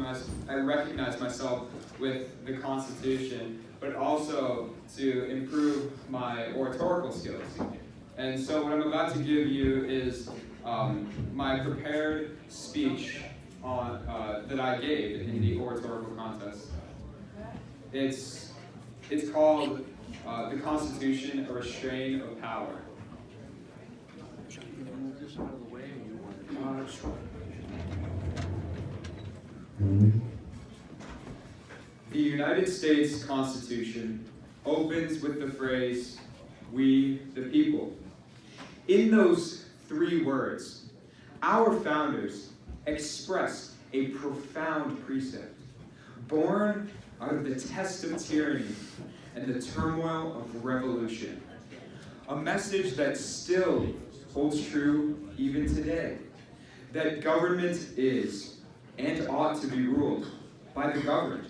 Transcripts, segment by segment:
recognize myself with the Constitution, but also to improve my oratorical skills. And so what I'm about to give you is my prepared speech that I gave in the oratorical contest. It's called The Constitution, a Restraint of Power. Sure. The United States Constitution opens with the phrase, "We the people." In those 3 words, our founders expressed a profound precept, born out of the test of tyranny and the turmoil of revolution. A message that still holds true even today, that government is and ought to be ruled by the governed,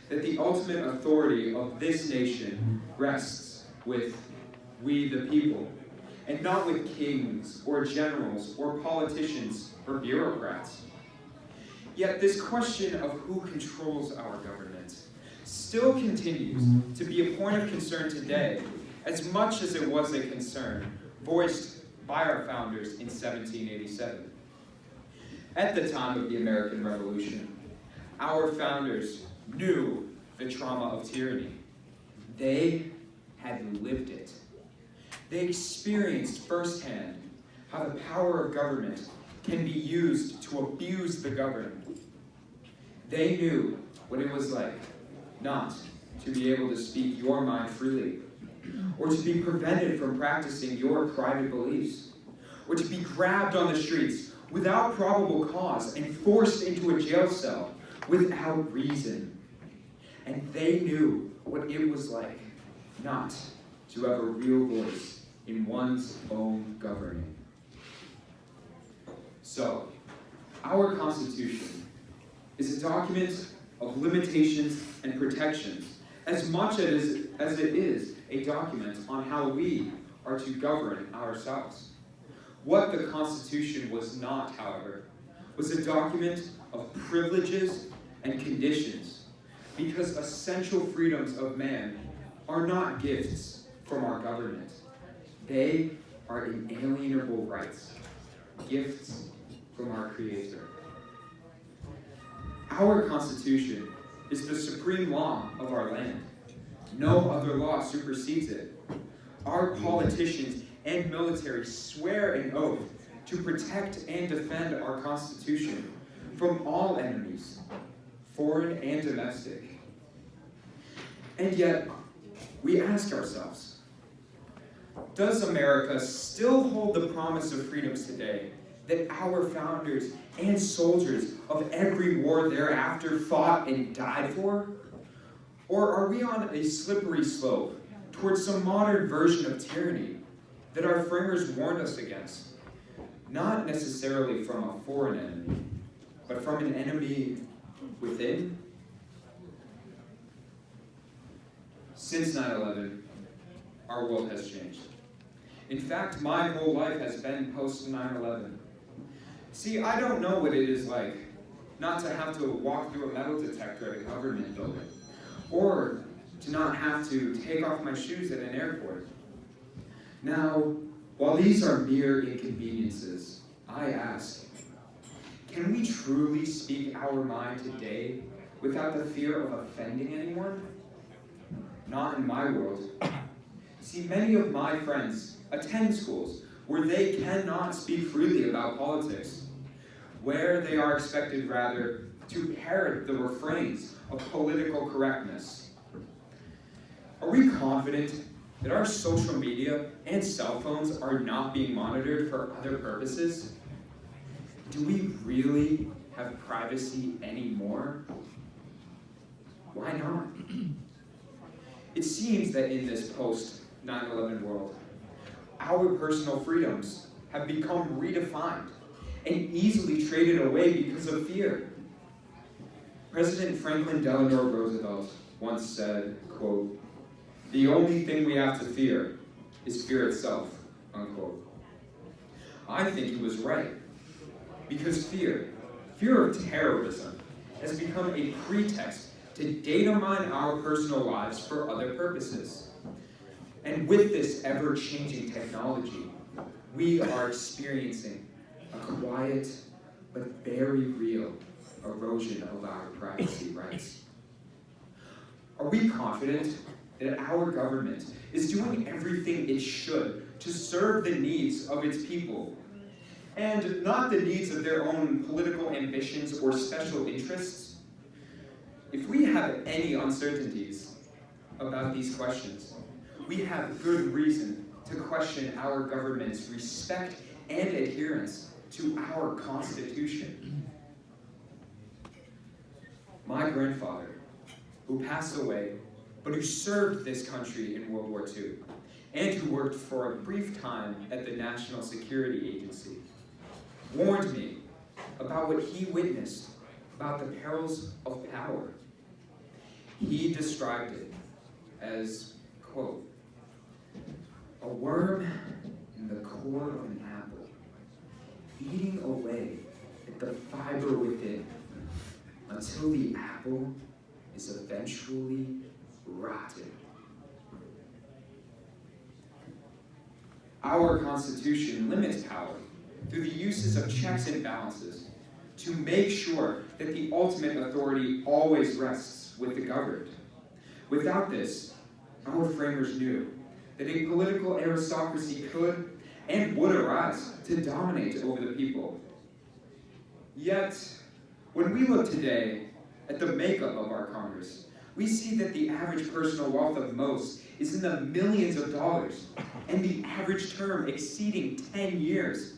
that the ultimate authority of this nation rests with we the people, and not with kings or generals or politicians or bureaucrats. Yet this question of who controls our government still continues to be a point of concern today, as much as it was a concern voiced by our founders in 1787. At the time of the American Revolution, our founders knew the trauma of tyranny. They had lived it. They experienced firsthand how the power of government can be used to abuse the governed. They knew what it was like not to be able to speak your mind freely, or to be prevented from practicing your private beliefs, or to be grabbed on the streets without probable cause and forced into a jail cell without reason. And they knew what it was like not to have a real voice in one's own governing. So, our Constitution is a document of limitations and protections, as much as it is a document on how we are to govern ourselves. What the Constitution was not, however, was a document of privileges and conditions, because essential freedoms of man are not gifts from our government. They are inalienable rights, gifts from our Creator. Our Constitution is the supreme law of our land. No other law supersedes it. Our politicians and military swear an oath to protect and defend our Constitution from all enemies, foreign and domestic. And yet, we ask ourselves, does America still hold the promise of freedoms today that our founders and soldiers of every war thereafter fought and died for? Or are we on a slippery slope towards some modern version of tyranny that our framers warned us against? Not necessarily from a foreign enemy, but from an enemy within? Since 9/11, our world has changed. In fact, my whole life has been post 9/11. See, I don't know what it is like not to have to walk through a metal detector at a government building, or to not have to take off my shoes at an airport. Now, while these are mere inconveniences, I ask, can we truly speak our mind today without the fear of offending anyone? Not in my world. See, many of my friends attend schools where they cannot speak freely about politics, where they are expected rather to parrot the refrains of political correctness. Are we confident that our social media and cell phones are not being monitored for other purposes? Do we really have privacy anymore? Why not? It seems that in this post-9/11 world, our personal freedoms have become redefined and easily traded away because of fear. President Franklin Delano Roosevelt once said, quote, "The only thing we have to fear is fear itself," unquote. I think he was right, because fear of terrorism, as has become a pretext to data mine our personal lives for other purposes. And with this ever-changing technology, we are experiencing a quiet but very real erosion of our privacy rights. Are we confident that our government is doing everything it should to serve the needs of its people, and not the needs of their own political ambitions or special interests? If we have any uncertainties about these questions, we have good reason to question our government's respect and adherence to our Constitution. My grandfather, who passed away, but who served this country in World War II, and who worked for a brief time at the National Security Agency, warned me about what he witnessed about the perils of power. He described it as, quote, "a worm in the core of an apple, eating away at the fiber within until the apple is eventually rotten." Our Constitution limits power through the uses of checks and balances to make sure that the ultimate authority always rests with the governed. Without this, our framers knew that a political aristocracy could and would arise to dominate over the people. Yet, when we look today at the makeup of our Congress, we see that the average personal wealth of most is in the millions of dollars, and the average term exceeding 10 years,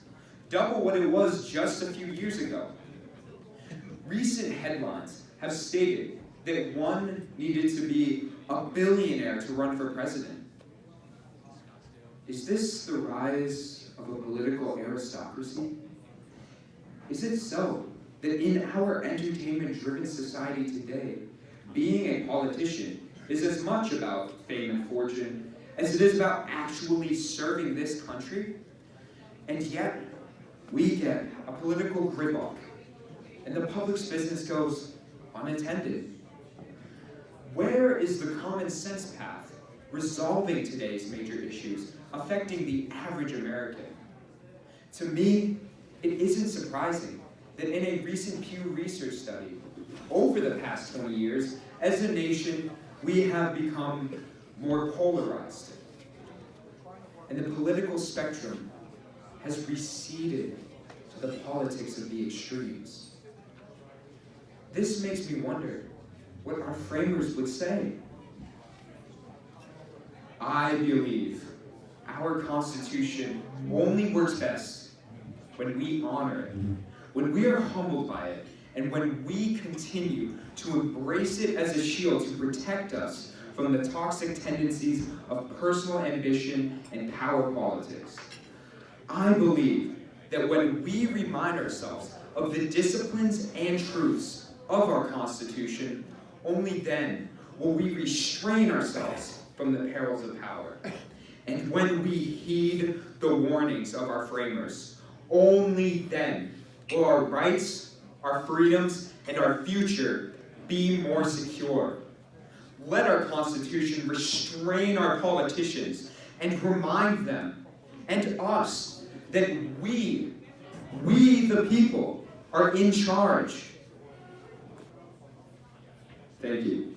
double what it was just a few years ago. Recent headlines have stated that one needed to be a billionaire to run for president. Is this the rise of a political aristocracy? Is it so that in our entertainment-driven society today, being a politician is as much about fame and fortune as it is about actually serving this country? And yet, we get a political gridlock, and the public's business goes unattended. Where is the common sense path resolving today's major issues affecting the average American? To me, it isn't surprising that in a recent Pew Research study, over the past 20 years, as a nation, we have become more polarized. And the political spectrum has receded to the politics of the extremes. This makes me wonder what our framers would say. I believe our Constitution only works best when we honor it, when we are humbled by it, and when we continue to embrace it as a shield to protect us from the toxic tendencies of personal ambition and power politics. I believe that when we remind ourselves of the disciplines and truths of our Constitution, only then will we restrain ourselves from the perils of power. And when we heed the warnings of our framers, only then will our rights, our freedoms, and our future be more secure. Let our Constitution restrain our politicians and remind them and us that we the people, are in charge. Thank you.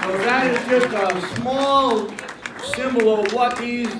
So that is just a small symbol of what these